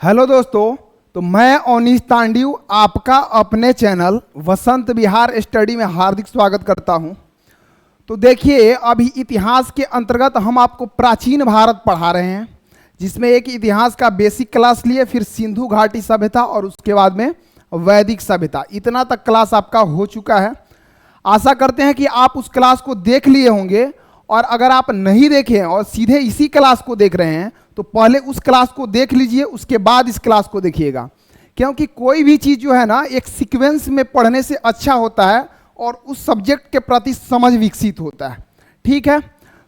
Hello दोस्तों, तो मैं ओनीश तांडीव आपका अपने चैनल वसंत विहार स्टडी में हार्दिक स्वागत करता हूं। तो देखिए, अभी इतिहास के अंतर्गत हम आपको प्राचीन भारत पढ़ा रहे हैं, जिसमें एक इतिहास का बेसिक क्लास लिए, फिर सिंधु घाटी सभ्यता और उसके बाद में वैदिक सभ्यता। इतना तक क्लास आपका हो चुका है। आशा करते हैं कि आप उस क्लास को देख लिए होंगे, और अगर आप नहीं देखे हैं और सीधे इसी क्लास को देख रहे हैं तो पहले उस क्लास को देख लीजिए, उसके बाद इस क्लास को देखिएगा। क्योंकि कोई भी चीज़ जो है ना, एक सीक्वेंस में पढ़ने से अच्छा होता है और उस सब्जेक्ट के प्रति समझ विकसित होता है। ठीक है,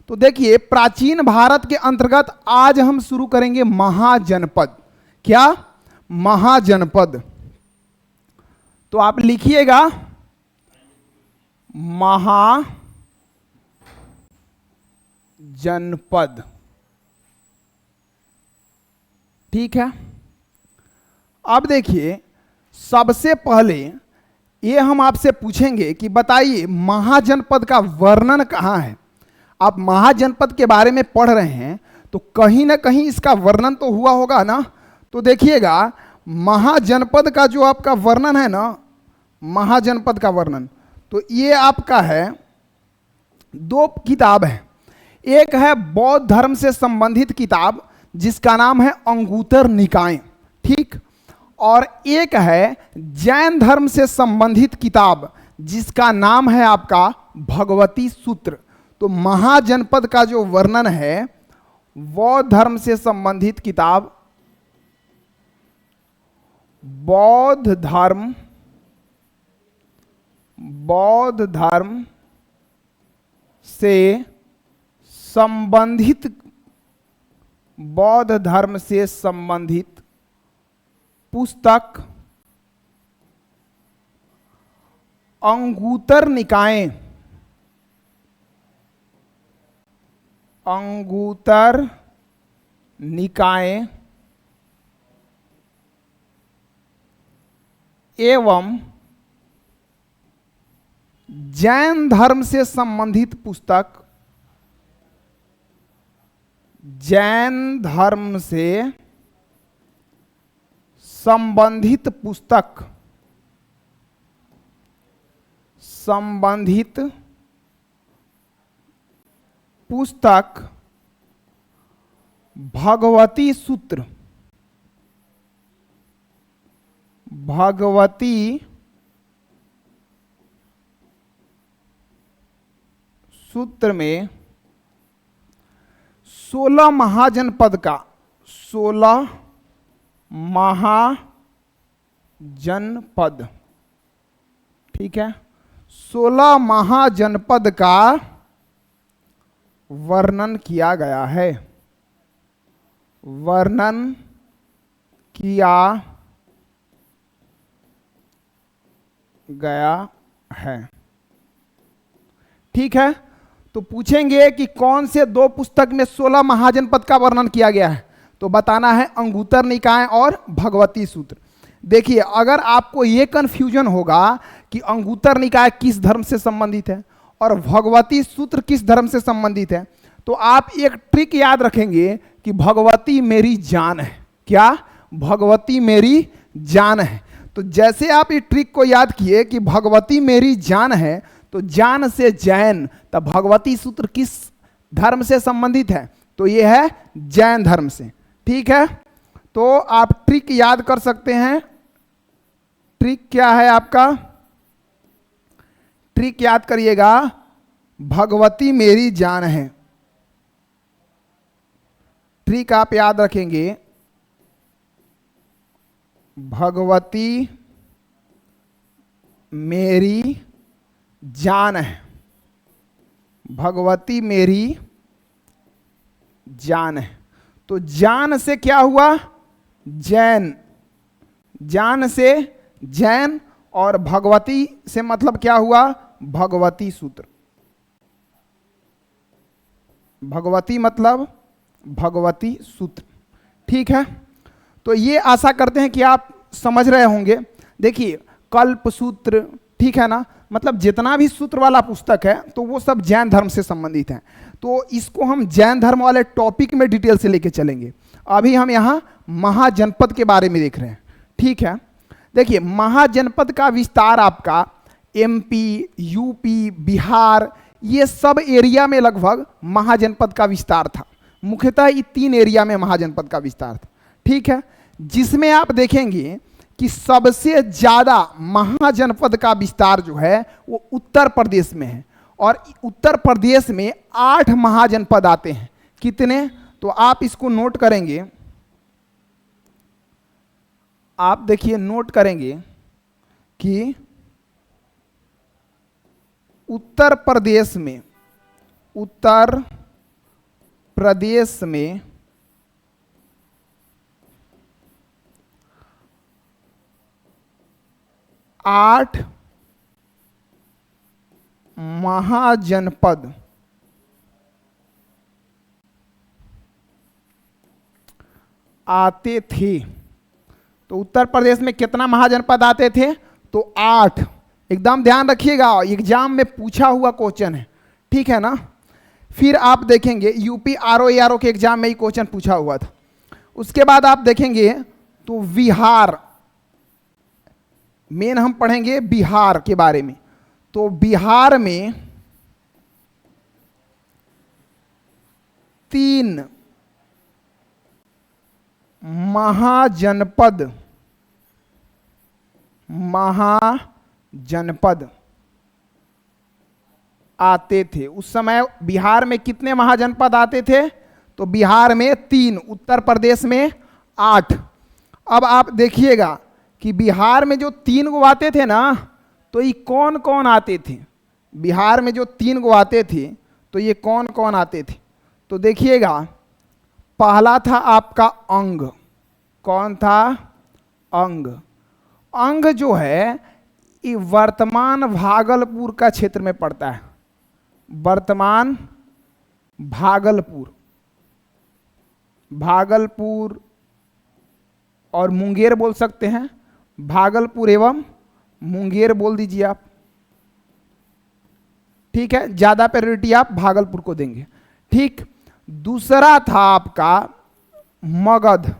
तो देखिए, प्राचीन भारत के अंतर्गत आज हम शुरू करेंगे महाजनपद। क्या? महाजनपद। तो आप लिखिएगा महाजनपद। ठीक है, अब देखिए, सबसे पहले ये हम आपसे पूछेंगे कि बताइए महाजनपद का वर्णन कहाँ है। आप महाजनपद के बारे में पढ़ रहे हैं तो कहीं ना कहीं इसका वर्णन तो हुआ होगा ना। तो देखिएगा, महाजनपद का जो आपका वर्णन है ना, महाजनपद का वर्णन, तो ये आपका है, दो किताब है। एक है बौद्ध धर्म से संबंधित किताब जिसका नाम है अंगुतर निकाय, ठीक, और एक है जैन धर्म से संबंधित किताब जिसका नाम है आपका भगवती सूत्र। तो महाजनपद का जो वर्णन है, बौद्ध धर्म से संबंधित किताब बौद्ध धर्म से संबंधित पुस्तक अंगुतर निकाय एवं जैन धर्म से संबंधित पुस्तक भगवती सूत्र में 16 महाजनपद का 16 महाजनपद, ठीक है, 16 महाजनपद का वर्णन किया गया है। ठीक है, तो पूछेंगे कि कौन से दो पुस्तक में 16 महाजनपद का वर्णन किया गया है, तो बताना है अंगुतर निकाय और भगवती सूत्र। देखिए, अगर आपको ये कंफ्यूजन होगा कि अंगुतर निकाय किस धर्म से संबंधित है और भगवती सूत्र किस धर्म से संबंधित है, तो आप एक ट्रिक याद रखेंगे कि भगवती मेरी जान है। क्या? भगवती मेरी जान है। तो जैसे आप इस ट्रिक को याद किए कि भगवती मेरी जान है, तो जान से जैन, तब भगवती सूत्र किस धर्म से संबंधित है, तो ये है जैन धर्म से। ठीक है, तो आप ट्रिक याद कर सकते हैं। ट्रिक क्या है आपका? ट्रिक याद करिएगा, भगवती मेरी जान है। ट्रिक आप याद रखेंगे, भगवती मेरी जान है। भगवती मेरी जान है। तो जान से क्या हुआ? जैन। जान से जैन, और भगवती से मतलब क्या हुआ? भगवती सूत्र। भगवती मतलब भगवती सूत्र। ठीक है, तो ये आशा करते हैं कि आप समझ रहे होंगे। देखिए, कल्प सूत्र, ठीक है ना, मतलब जितना भी सूत्र वाला पुस्तक है तो वो सब जैन धर्म से संबंधित है। तो इसको हम जैन धर्म वाले टॉपिक में डिटेल से लेके चलेंगे। अभी हम यहाँ महाजनपद के बारे में देख रहे हैं, ठीक है। देखिए, महाजनपद का विस्तार आपका एमपी, यूपी, बिहार, ये सब एरिया में लगभग महाजनपद का विस्तार था। मुख्यतः ये 3 एरिया में महाजनपद का विस्तार था, ठीक है। जिसमें आप देखेंगे कि सबसे ज्यादा महाजनपद का विस्तार जो है वो उत्तर प्रदेश में है, और उत्तर प्रदेश में 8 महाजनपद आते हैं। कितने? तो आप इसको नोट करेंगे, आप देखिए नोट करेंगे कि उत्तर प्रदेश में 8 महाजनपद आते थे। तो उत्तर प्रदेश में कितना महाजनपद आते थे? तो 8। एकदम ध्यान रखिएगा, एग्जाम में पूछा हुआ क्वेश्चन है, ठीक है ना। फिर आप देखेंगे यूपी आरओ के एग्जाम में ही क्वेश्चन पूछा हुआ था। उसके बाद आप देखेंगे तो बिहार, मेन हम पढ़ेंगे बिहार के बारे में। तो बिहार में 3 महाजनपद आते थे। उस समय बिहार में कितने महाजनपद आते थे? तो बिहार में 3, उत्तर प्रदेश में 8। अब आप देखिएगा कि बिहार में जो 3 गो आते थे ना, तो ये कौन कौन आते थे? बिहार में जो 3 गो आते थे तो ये कौन कौन आते थे? तो देखिएगा, पहला था आपका अंग। कौन था? अंग। अंग जो है ये वर्तमान भागलपुर का क्षेत्र में पड़ता है। वर्तमान भागलपुर और मुंगेर बोल सकते हैं। भागलपुर एवं मुंगेर बोल दीजिए आप, ठीक है। ज्यादा प्रायोरिटी आप भागलपुर को देंगे, ठीक। दूसरा था आपका मगध।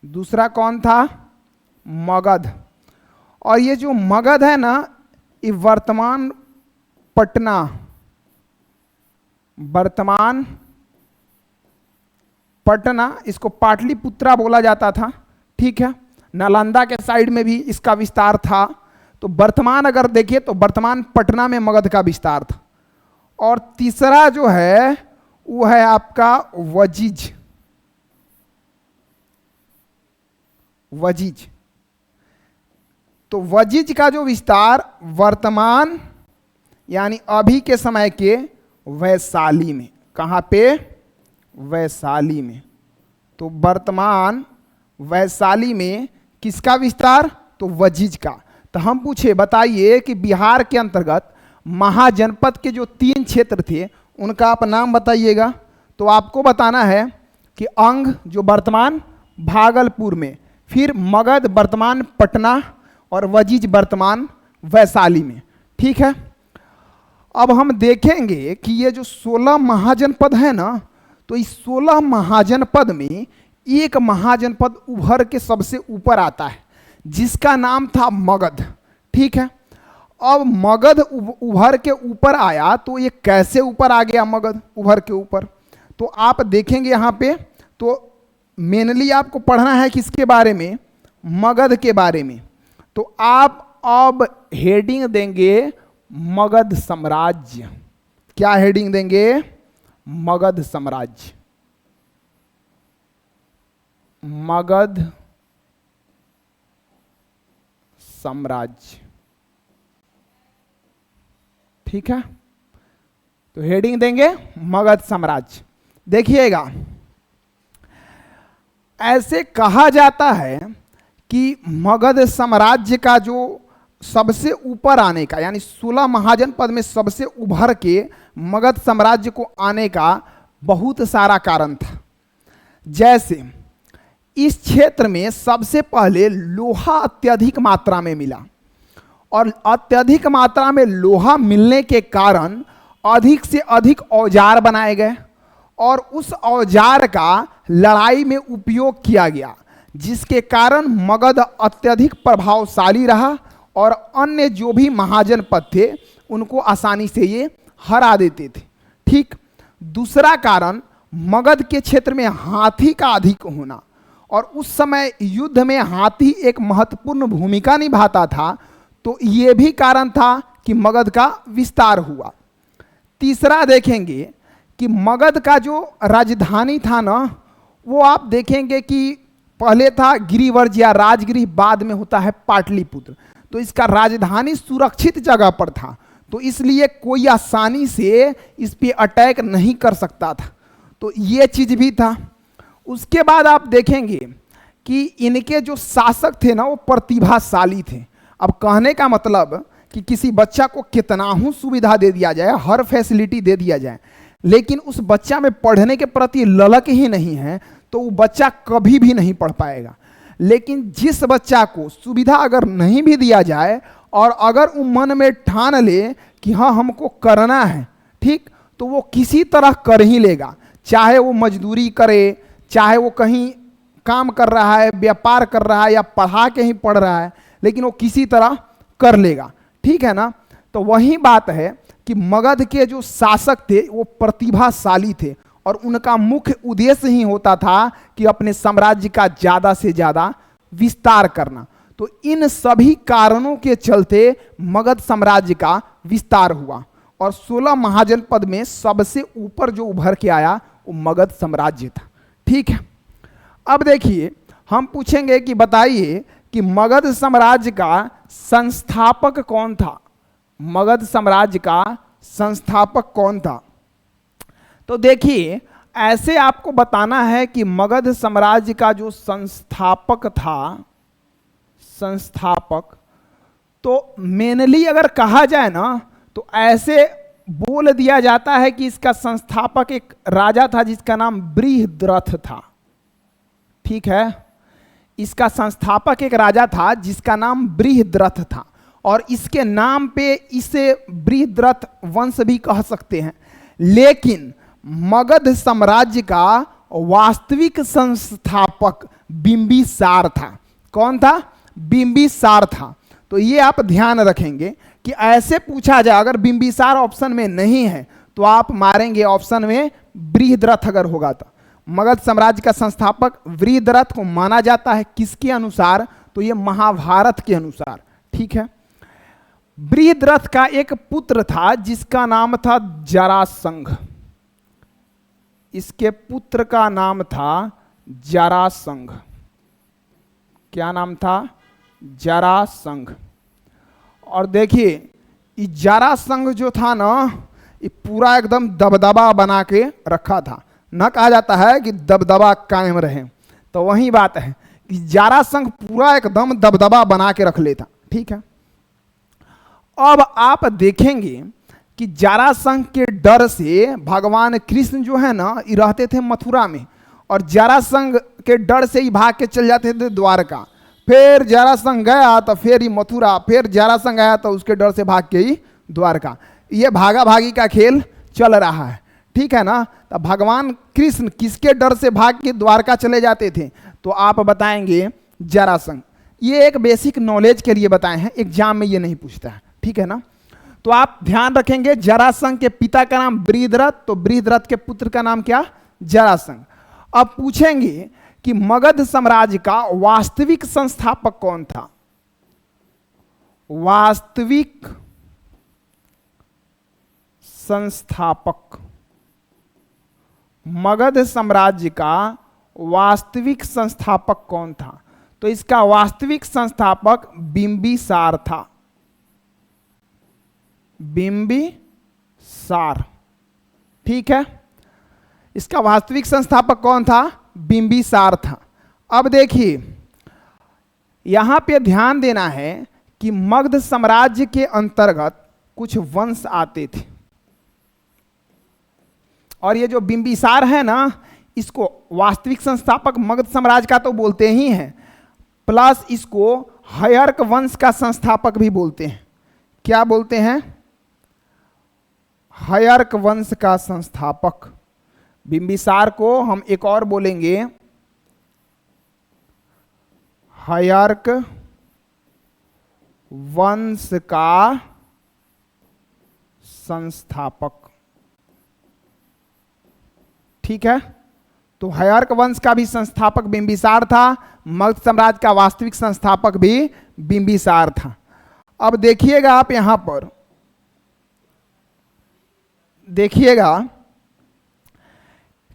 दूसरा कौन था? मगध। और ये जो मगध है ना, ये वर्तमान पटना, इसको पाटलिपुत्रा बोला जाता था, ठीक है। नालंदा के साइड में भी इसका विस्तार था। तो वर्तमान अगर देखिए तो वर्तमान पटना में मगध का विस्तार था। और तीसरा जो है वो है आपका वजीज। तो वजीज का जो विस्तार वर्तमान यानी अभी के समय के वैशाली में। कहाँ पे? वैशाली में। तो वर्तमान वैशाली में किसका विस्तार? तो वजीज का। तो हम पूछे, बताइए कि बिहार के अंतर्गत महाजनपद के जो 3 क्षेत्र थे उनका आप नाम बताइएगा। तो आपको बताना है कि अंग जो वर्तमान भागलपुर में, फिर मगध वर्तमान पटना, और वजीज वर्तमान वैशाली में, ठीक है। अब हम देखेंगे कि ये जो 16 महाजनपद है ना, तो इस 16 महाजनपद में एक महाजनपद उभर के सबसे ऊपर आता है, जिसका नाम था मगध, ठीक है। अब मगध उभर के ऊपर आया, तो ये कैसे ऊपर आ गया मगध उभर के ऊपर? तो आप देखेंगे यहाँ पे, तो मेनली आपको पढ़ना है किसके बारे में? मगध के बारे में। तो आप अब हेडिंग देंगे मगध साम्राज्य। क्या हेडिंग देंगे? मगध साम्राज्य। मगध साम्राज्य, ठीक है। तो हेडिंग देंगे मगध साम्राज्य। देखिएगा, ऐसे कहा जाता है कि मगध साम्राज्य का जो सबसे ऊपर आने का, यानी 16 महाजनपद में सबसे उभर के मगध साम्राज्य को आने का बहुत सारा कारण था। जैसे इस क्षेत्र में सबसे पहले लोहा अत्यधिक मात्रा में मिला, और अत्यधिक मात्रा में लोहा मिलने के कारण अधिक से अधिक औजार बनाए गए और उस औजार का लड़ाई में उपयोग किया गया, जिसके कारण मगध अत्यधिक प्रभावशाली रहा और अन्य जो भी महाजनपद थे उनको आसानी से ये हरा देते थे। ठीक। दूसरा कारण मगध के क्षेत्र में हाथी का अधिक होना, और उस समय युद्ध में हाथी एक महत्वपूर्ण भूमिका निभाता था, तो ये भी कारण था कि मगध का विस्तार हुआ। तीसरा देखेंगे कि मगध का जो राजधानी था ना, वो आप देखेंगे कि पहले था गिरिवर्ज या राजगिरी, बाद में होता है पाटलिपुत्र। तो इसका राजधानी सुरक्षित जगह पर था, तो इसलिए कोई आसानी से इस पे अटैक नहीं कर सकता था। तो ये चीज भी था। उसके बाद आप देखेंगे कि इनके जो शासक थे ना, वो प्रतिभाशाली थे। अब कहने का मतलब कि किसी बच्चा को कितना ही सुविधा दे दिया जाए, हर फैसिलिटी दे दिया जाए, लेकिन उस बच्चा में पढ़ने के प्रति ललक ही नहीं है, तो वो बच्चा कभी भी नहीं पढ़ पाएगा। लेकिन जिस बच्चा को सुविधा अगर नहीं भी दिया जाए और अगर वो मन में ठान ले कि हाँ हमको करना है, ठीक, तो वो किसी तरह कर ही लेगा। चाहे वो मजदूरी करे, चाहे वो कहीं काम कर रहा है, व्यापार कर रहा है, या पढ़ा के ही पढ़ रहा है, लेकिन वो किसी तरह कर लेगा। ठीक है ना। तो वही बात है कि मगध के जो शासक थे वो प्रतिभाशाली थे और उनका मुख्य उद्देश्य ही होता था कि अपने साम्राज्य का ज्यादा से ज्यादा विस्तार करना। तो इन सभी कारणों के चलते मगध साम्राज्य का विस्तार हुआ और 16 महाजनपद में सबसे ऊपर जो उभर के आया वो मगध साम्राज्य था। ठीक है। अब देखिए हम पूछेंगे कि बताइए कि मगध साम्राज्य का संस्थापक कौन था। मगध साम्राज्य का संस्थापक कौन था। तो देखिए ऐसे आपको बताना है कि मगध साम्राज्य का जो संस्थापक था, संस्थापक, तो मेनली अगर कहा जाए ना तो ऐसे बोल दिया जाता है कि इसका संस्थापक एक राजा था जिसका नाम बृहद्रथ था। ठीक है। इसका संस्थापक एक राजा था जिसका नाम बृहद्रथ था और इसके नाम पे इसे बृहद्रथ वंश भी कह सकते हैं। लेकिन मगध साम्राज्य का वास्तविक संस्थापक बिंबिसार था। कौन था? बिंबिसार था। तो ये आप ध्यान रखेंगे कि ऐसे पूछा जाए, अगर बिंबिसार ऑप्शन में नहीं है तो आप मारेंगे ऑप्शन में बृहद्रथ अगर होगा तो। मगध साम्राज्य का संस्थापक बृहद्रथ को माना जाता है किसके अनुसार? तो ये महाभारत के अनुसार। ठीक है। बृहद्रथ का एक पुत्र था जिसका नाम था जरासंघ। इसके पुत्र का नाम था जरासंघ। क्या नाम था? जरासंघ। और देखिए ये जरासंघ जो था ना, ये पूरा एकदम दबदबा बना के रखा था। न कहा जाता है कि दबदबा कायम रहे, तो वही बात है कि जरासंघ पूरा एकदम दबदबा बना के रख लेता। ठीक है। अब आप देखेंगे कि जरासंघ के डर से भगवान कृष्ण जो है ना, ये रहते थे मथुरा में, और जरासंघ के डर से ही भाग के चल जाते थे द्वारका। फिर जरासंघ गया तो फिर ही मथुरा, फिर जरासंघ आया तो उसके डर से भाग के ही द्वारका। ये भागा भागी का खेल चल रहा है। ठीक है ना। तो भगवान कृष्ण किसके डर से भाग के द्वारका चले जाते थे? तो आप बताएंगे जरासंघ। ये एक बेसिक नॉलेज के लिए बताए हैं, एग्जाम में ये नहीं पूछता है। ठीक है ना। तो आप ध्यान रखेंगे जरासंघ के पिता का नाम बृहद्रथ, तो बृहद्रथ के पुत्र का नाम क्या? जरासंघ। अब पूछेंगे कि मगध साम्राज्य का वास्तविक संस्थापक कौन था? वास्तविक संस्थापक, मगध साम्राज्य का वास्तविक संस्थापक कौन था? तो इसका वास्तविक संस्थापक बिंबिसार था। बिंबिसार। ठीक है। इसका वास्तविक संस्थापक कौन था? बिंबिसार था। अब देखिए यहां पे ध्यान देना है कि मगध साम्राज्य के अंतर्गत कुछ वंश आते थे, और ये जो बिंबिसार है ना, इसको वास्तविक संस्थापक मगध साम्राज्य का तो बोलते ही हैं, प्लस इसको हयर्क वंश का संस्थापक भी बोलते हैं। क्या बोलते हैं? हयर्क वंश का संस्थापक। बिंबिसार को हम एक और बोलेंगे हयर्क वंश का संस्थापक। ठीक है, तो हयर्क वंश का भी संस्थापक बिंबिसार था, मगध साम्राज्य का वास्तविक संस्थापक भी बिंबिसार था। अब देखिएगा आप यहां पर, देखिएगा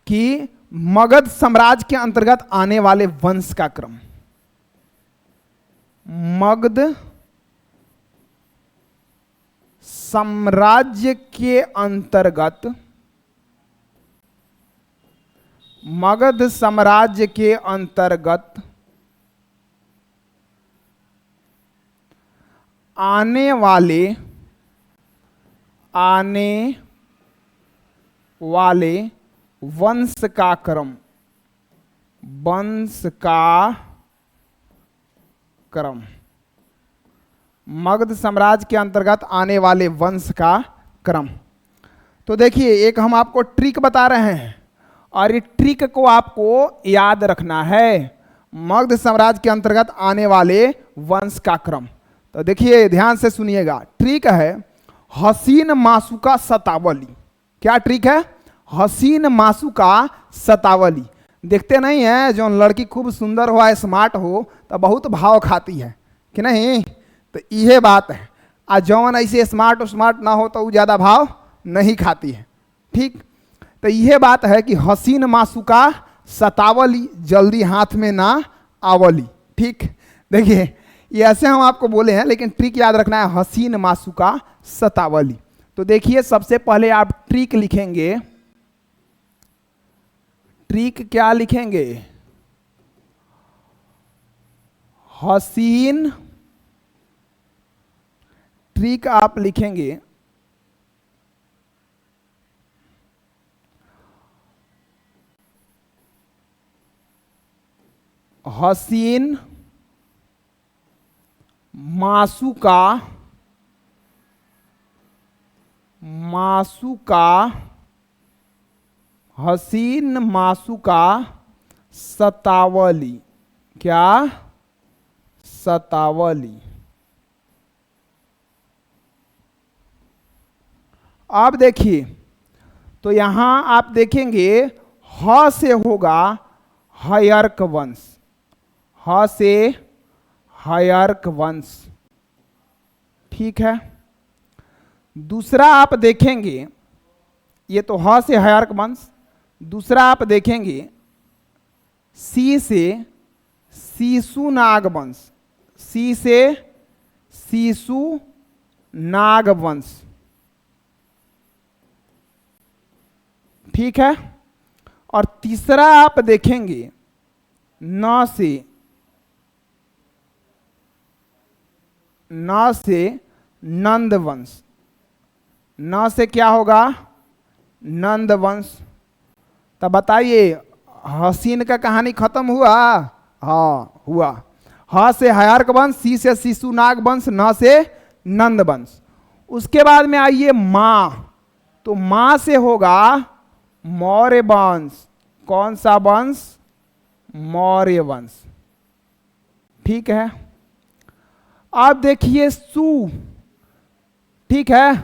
कि मगध साम्राज्य के अंतर्गत आने वाले वंश का क्रम। मगध साम्राज्य के अंतर्गत, मगध साम्राज्य के अंतर्गत आने वाले वंश का क्रम, वंश का क्रम। मगध साम्राज्य के अंतर्गत आने वाले वंश का क्रम। तो देखिए, एक हम आपको ट्रिक बता रहे हैं और ये ट्रिक को आपको याद रखना है। मगध साम्राज्य के अंतर्गत आने वाले वंश का क्रम। तो देखिए, ध्यान से सुनिएगा। ट्रिक है हसीन मासुका शतावली। क्या ट्रिक है? हसीन मासुका शतावली। देखते नहीं है, जो लड़की खूब सुंदर हो, स्मार्ट हो, तो बहुत भाव खाती है कि नहीं? तो यह बात है। आ जौन ऐसे स्मार्ट ना हो तो ज्यादा भाव नहीं खाती है। ठीक, तो यह बात है कि हसीन मासुका शतावली, जल्दी हाथ में ना आवली। ठीक, देखिए ये ऐसे हम आपको बोले हैं, लेकिन ट्रिक याद रखना है, हसीन मासुका शतावली। तो देखिए, सबसे पहले आप ट्रिक लिखेंगे। ट्रिक क्या लिखेंगे? हसीन, ट्रिक आप लिखेंगे हसीन मासुका हसीन मासुका शतावली। क्या? शतावली। अब देखिए, तो यहां आप देखेंगे ह से होगा हयर्क वंश, ह से हयर्क वंश। ठीक है, दूसरा आप देखेंगे, ये तो ह से हयर्क वंश। दूसरा आप देखेंगे सी से सीसु नाग वंश, सी से सीसु नाग वंश। ठीक है, और तीसरा आप देखेंगे न से नंद वंश। न से क्या होगा? नंद वंश। तब बताइए, हसीन का कहानी खत्म हुआ? हाँ, हुआ। ह से हयर्क वंश, सी से शिशु नाग वंश, न से नंद वंश। उसके बाद में आइए माँ, तो माँ से होगा मौर्य वंश। कौन सा वंश? मौर्य वंश। ठीक है, अब देखिए सु। ठीक है,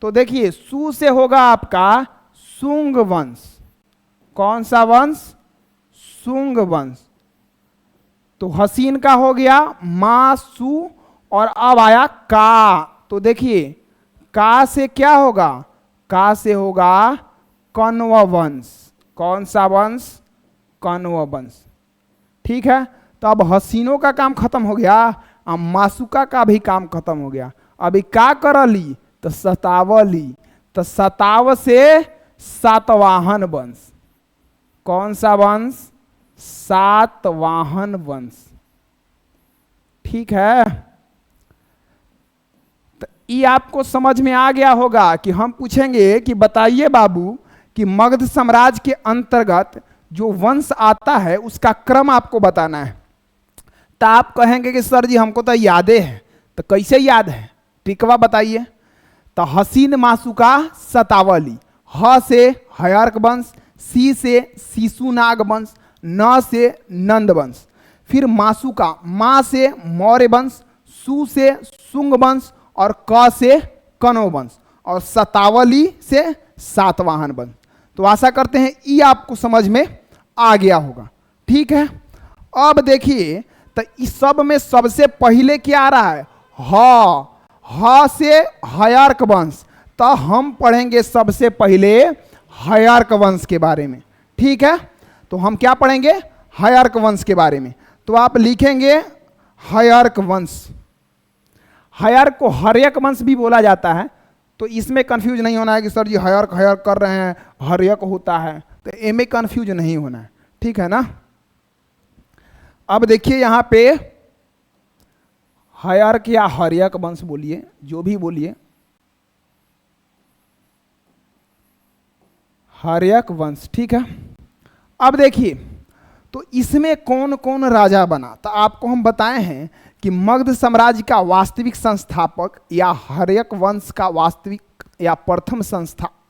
तो देखिए सु से होगा आपका शुंग वंश। कौन सा वंश? शुंग वंश। तो हसीन का हो गया मा सु, और अब आया का। तो देखिए का से क्या होगा? का से होगा कण्व वंश। कौन सा वंश? कण्व वंश। ठीक है, तो अब हसीनों का काम खत्म हो गया, अब मासुका का भी काम खत्म हो गया। अभी का करली? तो शतावली। तो शताव से सातवाहन वंश। कौन सा वंश? सातवाहन वंश। ठीक है, तो ये आपको समझ में आ गया होगा कि हम पूछेंगे कि बताइए बाबू कि मगध साम्राज्य के अंतर्गत जो वंश आता है उसका क्रम आपको बताना है। तो आप कहेंगे कि सर जी हमको तो यादें है। तो कैसे याद है? ट्रिकवा बताइए। तो हसीन मासुका सतावली, ह से हयर्क वंश, सी से शिशुनाग वंश, न से नंद वंश। फिर मासुका, मा से मौर्य वंश, सु से सुंग वंश और क से कनो वंश और सतावली से सातवाहन वंश। तो आशा करते हैं ये आपको समझ में आ गया होगा। ठीक है, अब देखिए तो इस सब में सबसे पहले क्या आ रहा है, ह से हयर्क वंश। तो हम पढ़ेंगे सबसे पहले हयर्क वंश के बारे में। ठीक है, तो हम क्या पढ़ेंगे, हयर्क वंश के बारे में। तो आप लिखेंगे हयर्क वंश। हयर्क को हर्यक वंश भी बोला जाता है, तो इसमें कंफ्यूज नहीं होना है कि सर जी हयर्क हयर्क कर रहे हैं, हर्यक होता है, तो इनमें कंफ्यूज नहीं होना है। ठीक है ना। अब देखिए यहां पे हयर्क या हर्यक वंश बोलिए, जो भी बोलिए, हर्यक वंश। ठीक है, अब देखिए तो इसमें कौन कौन राजा बना। तो आपको हम बताए हैं कि मगध साम्राज्य का वास्तविक संस्थापक या हर्यक वंश का वास्तविक या प्रथम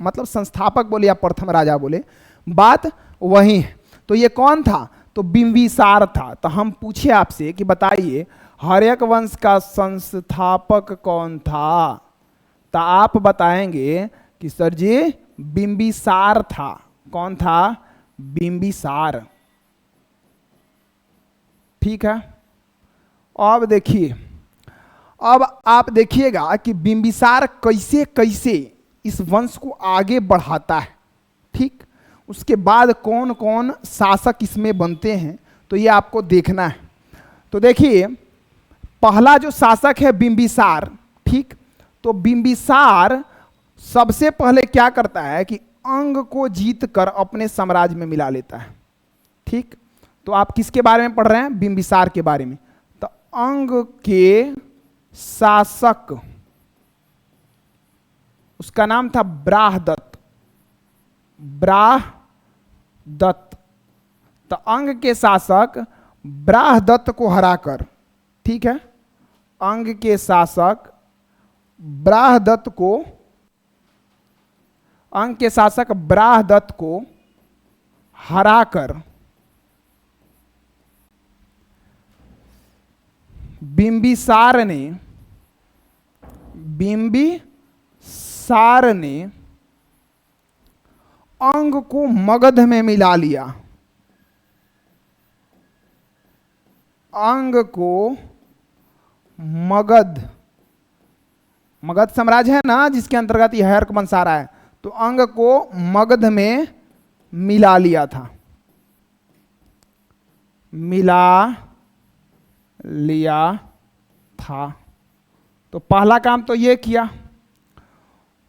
मतलब संस्थापक बोले या प्रथम राजा बोले, बात वही है। तो ये कौन था, तो बिंबिसार था। तो हम पूछे आपसे कि बताइए हर्यक वंश का संस्थापक कौन था, तो आप बताएंगे कि सर जी बिंबिसार था। कौन था, बिंबिसार। ठीक है, अब देखिए, अब आप देखिएगा कि बिंबिसार कैसे कैसे इस वंश को आगे बढ़ाता है। ठीक, उसके बाद कौन कौन शासक इसमें बनते हैं, तो ये आपको देखना है। तो देखिए पहला जो शासक है बिंबिसार। ठीक, तो बिंबिसार सबसे पहले क्या करता है कि अंग को जीत कर अपने साम्राज्य में मिला लेता है। ठीक, तो आप किसके बारे में पढ़ रहे हैं, बिंबिसार के बारे में। तो अंग के शासक, उसका नाम था ब्राहदत्त। ब्राहदत्त, तो अंग के शासक ब्राहदत्त को हराकर, ठीक है, अंग के शासक ब्राहदत्त को, अंग के शासक ब्राहदत्त को हराकर बिंबिसार ने अंग को मगध में मिला लिया। अंग को मगध साम्राज्य है ना जिसके अंतर्गत यह हर्यक वंश आ रहा है, तो अंग को मगध में मिला लिया था, मिला लिया था। तो पहला काम तो ये किया।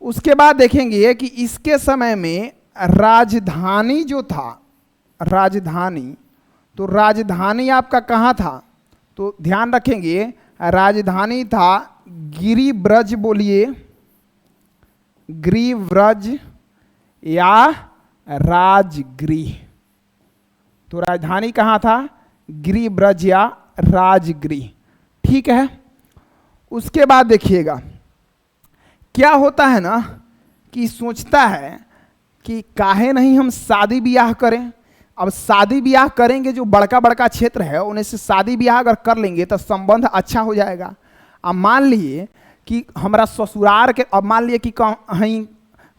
उसके बाद देखेंगे कि इसके समय में राजधानी जो था, राजधानी, तो राजधानी आपका कहाँ था, तो ध्यान रखेंगे राजधानी था गिरिब्रज। बोलिए गिरिब्रज या राजगृह। तो राजधानी कहाँ था, गिरिब्रज या राजगृह। ठीक है, उसके बाद देखिएगा क्या होता है ना कि सोचता है कि काहे नहीं हम शादी ब्याह करें। अब शादी ब्याह करेंगे, जो बड़का बड़का क्षेत्र है उन्हें से शादी ब्याह अगर कर लेंगे तो संबंध अच्छा हो जाएगा। अब मान लिए कि हमारा ससुराल के, अब मान लिए कि कहीं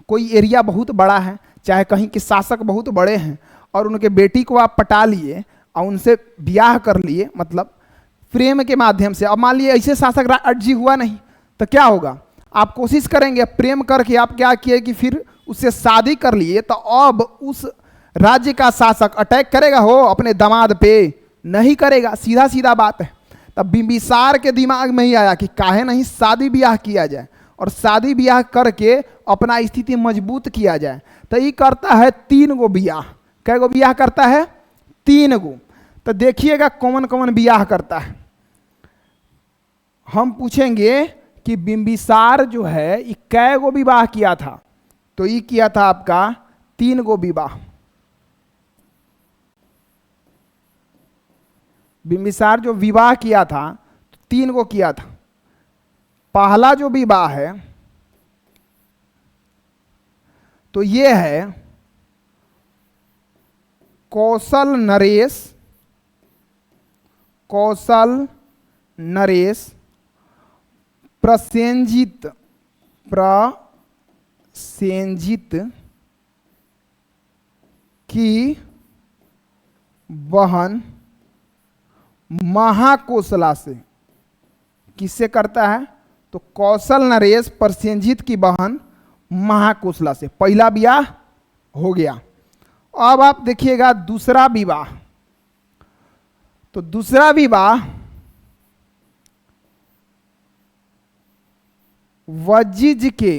कोई एरिया बहुत बड़ा है, चाहे कहीं के शासक बहुत बड़े हैं और उनके बेटी को आप पटा लिए और उनसे ब्याह कर लिए, मतलब प्रेम के माध्यम से। अब मान लिए ऐसे शासक अर्जी हुआ नहीं, तो क्या होगा, आप कोशिश करेंगे प्रेम करके, आप क्या किए कि फिर उससे शादी कर लिए, तो अब उस राज्य का शासक अटैक करेगा हो अपने दामाद पे, नहीं करेगा। सीधा सीधा बात है। तब बिंबिसार के दिमाग में ही आया कि काहे नहीं शादी ब्याह किया जाए और शादी ब्याह करके अपना स्थिति मजबूत किया जाए। तो ये करता है 3 गो ब्याह। कै गो ब्याह करता है, 3 गो। तो देखिएगा कौन कौन ब्याह करता है। हम पूछेंगे कि बिंबिसार जो है ये कै गो विवाह किया था, तो ये किया था आपका 3 गो विवाह। बिंबिसार जो विवाह किया था 3 गो किया था। पहला जो विवाह है तो ये है कौशल नरेश प्रसेनजित की बहन महाकोसला से। किससे करता है? तो कौशल नरेश प्रसेनजित की बहन महाकोसला से पहला विवाह हो गया। अब आप देखिएगा दूसरा विवाह। तो दूसरा विवाह वजिज के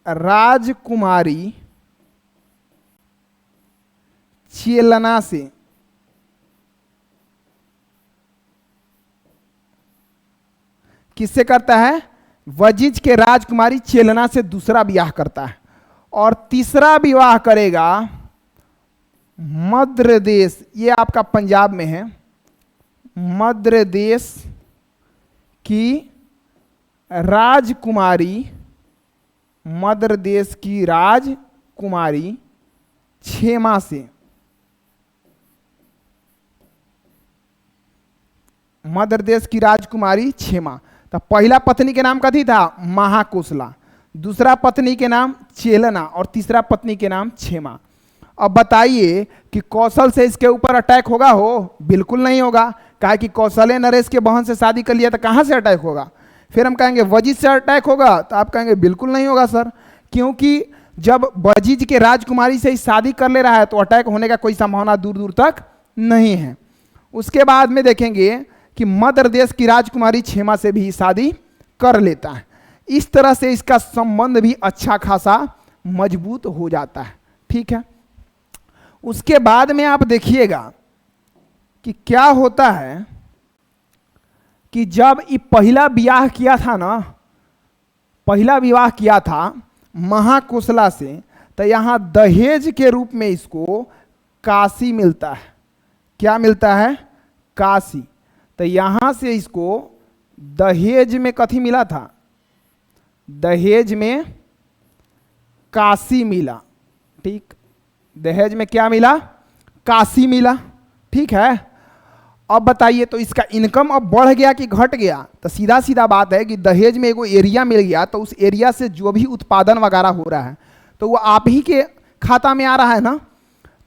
राजकुमारी चेलना से। किससे करता है? वजिज के राजकुमारी चेलना से दूसरा विवाह करता है। और तीसरा विवाह करेगा मध्य देश, ये आपका पंजाब में है, मध्य देश की राजकुमारी, मध्य देश की राजकुमारी क्षेमा से। मध्य देश की राजकुमारी क्षेमा। तो पहला पत्नी के नाम कथी था? महाकोसला, दूसरा पत्नी के नाम चेलना और तीसरा पत्नी के नाम क्षेमा। अब बताइए कि कौशल से इसके ऊपर अटैक होगा? हो बिल्कुल नहीं होगा। कहा कि कौशल नरेश के बहन से शादी कर लिया तो कहां से अटैक होगा? फिर हम कहेंगे वजिज से अटैक होगा, तो आप कहेंगे बिल्कुल नहीं होगा सर, क्योंकि जब वजिज के राजकुमारी से ही शादी कर ले रहा है तो अटैक होने का कोई संभावना दूर दूर तक नहीं है। उसके बाद में देखेंगे कि मध्य देश की राजकुमारी क्षेमा से भी शादी कर लेता है। इस तरह से इसका संबंध भी अच्छा खासा मजबूत हो जाता है। ठीक है, उसके बाद में आप देखिएगा कि क्या होता है कि जब ये पहला विवाह किया था ना, पहला विवाह किया था महाकोसला से, तो यहां दहेज के रूप में इसको काशी मिलता है। क्या मिलता है? काशी। तो यहां से इसको दहेज में कथी मिला था? दहेज में काशी मिला। ठीक, दहेज में क्या मिला? काशी मिला। ठीक है, अब बताइए तो इसका इनकम अब बढ़ गया कि घट गया? तो सीधा सीधा बात है कि दहेज में एगो एरिया मिल गया, तो उस एरिया से जो भी उत्पादन वगैरह हो रहा है तो वो आप ही के खाता में आ रहा है ना।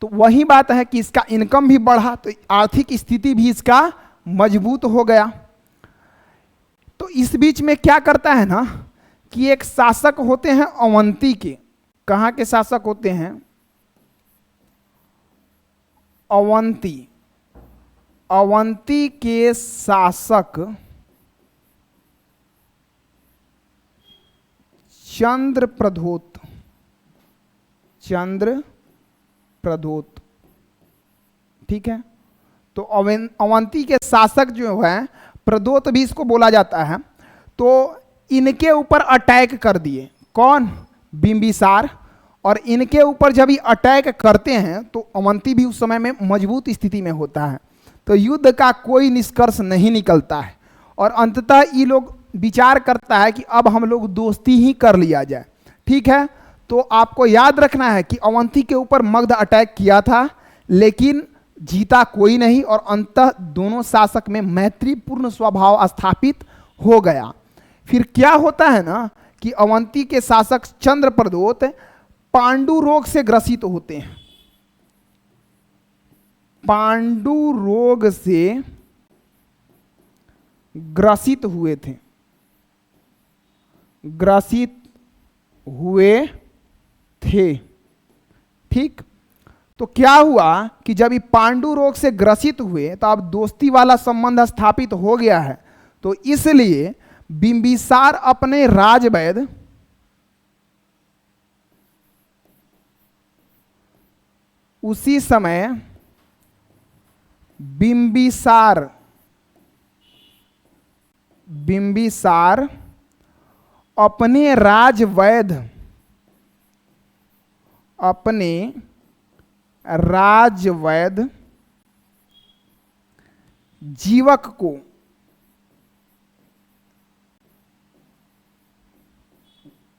तो वही बात है कि इसका इनकम भी बढ़ा, तो आर्थिक स्थिति भी इसका मजबूत हो गया। तो इस बीच में क्या करता है ना कि एक शासक होते हैं अवंती के। कहाँ के शासक होते हैं? अवंती। अवंती के शासक चंद्रप्रद्योत। ठीक है, तो अवंती के शासक जो है, प्रद्योत भी इसको बोला जाता है, तो इनके ऊपर अटैक कर दिए। कौन? बिंबिसार। और इनके ऊपर जब ये अटैक करते हैं तो अवंती भी उस समय में मजबूत स्थिति में होता है। तो युद्ध का कोई निष्कर्ष नहीं निकलता है और अंततः ये लोग विचार करता है कि अब हम लोग दोस्ती ही कर लिया जाए। ठीक है, तो आपको याद रखना है कि अवंती के ऊपर मगध अटैक किया था, लेकिन जीता कोई नहीं और अंततः दोनों शासक में मैत्रीपूर्ण स्वभाव स्थापित हो गया। फिर क्या होता है ना कि अवंती के शासक चंद्रप्रद्योत पांडु रोग से ग्रसित होते हैं। पांडु रोग से ग्रसित हुए थे, ग्रसित हुए थे। ठीक, तो क्या हुआ कि जब ये पांडु रोग से ग्रसित हुए तो अब दोस्ती वाला संबंध स्थापित हो गया है। तो इसलिए बिंबिसार अपने राजवैद्य उसी समय बिंबिसार अपने राजवैद्य जीवक को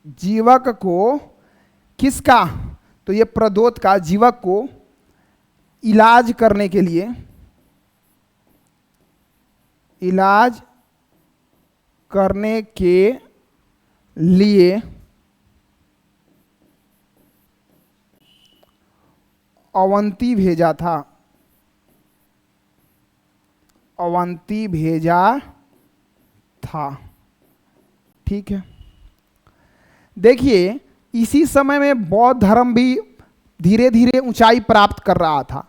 जीवक को किसका, तो ये प्रदोत का जीवक को इलाज करने के लिए, इलाज करने के लिए अवंती भेजा था, अवंती भेजा था। ठीक है, देखिए इसी समय में बौद्ध धर्म भी धीरे धीरे ऊंचाई प्राप्त कर रहा था।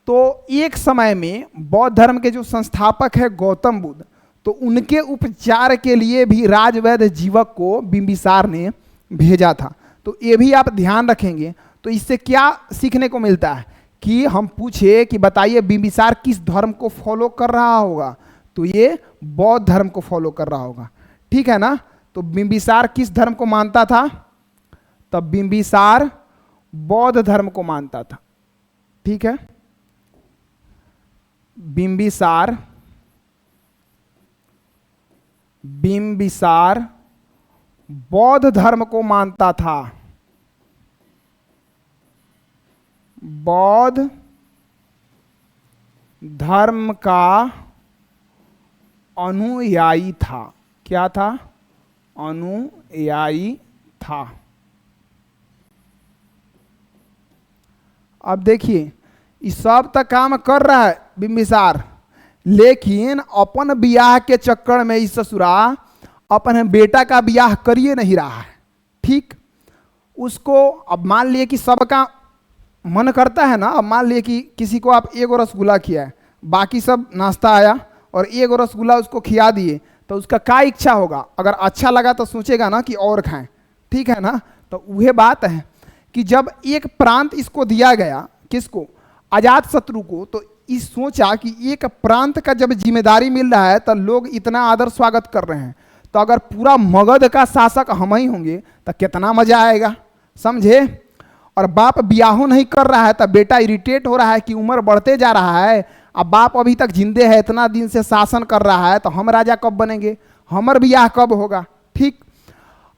तो एक समय में बौद्ध धर्म के जो संस्थापक है गौतम बुद्ध, तो उनके उपचार के लिए भी राजवैद्य जीवक को बिंबिसार ने भेजा था। तो ये भी आप ध्यान रखेंगे। तो इससे क्या सीखने को मिलता है कि हम पूछे कि बताइए बिंबिसार किस धर्म को फॉलो कर रहा होगा, तो ये बौद्ध धर्म को फॉलो कर रहा होगा। ठीक है ना। तो बिंबिसार किस धर्म को मानता था, तब बिंबिसार बौद्ध धर्म को मानता था। ठीक है, बिंबिसार बौद्ध धर्म को मानता था, बौद्ध धर्म का अनुयायी था। क्या था, अनुयायी था। अब देखिए इस सब तक काम कर रहा है बिंबिसार, लेकिन अपन बियाह के चक्कर में इस ससुरा अपन बेटा का बियाह करिए नहीं रहा है। ठीक, उसको अब मान लिए कि सबका मन करता है ना, अब मान लिए कि किसी को आप एक रसगुल्ला खिया है, बाकी सब नाश्ता आया और एक रसगुल्ला उसको खिया दिए, तो उसका क्या इच्छा होगा, अगर अच्छा लगा तो सोचेगा ना कि और खाएं। ठीक है ना। तो वह बात है कि जब एक प्रांत इसको दिया गया, किसको, अजात शत्रु को, तो इस सोचा कि एक प्रांत का जब जिम्मेदारी मिल रहा है तो लोग इतना आदर स्वागत कर रहे हैं, तो अगर पूरा मगध का शासक हम ही होंगे तो कितना मजा आएगा, समझे। और बाप ब्याहो नहीं कर रहा है तो बेटा इरिटेट हो रहा है कि उम्र बढ़ते जा रहा है, अब बाप अभी तक जिंदे है, इतना दिन से शासन कर रहा है, तो हम राजा कब बनेंगे, हमर ब्याह कब होगा। ठीक,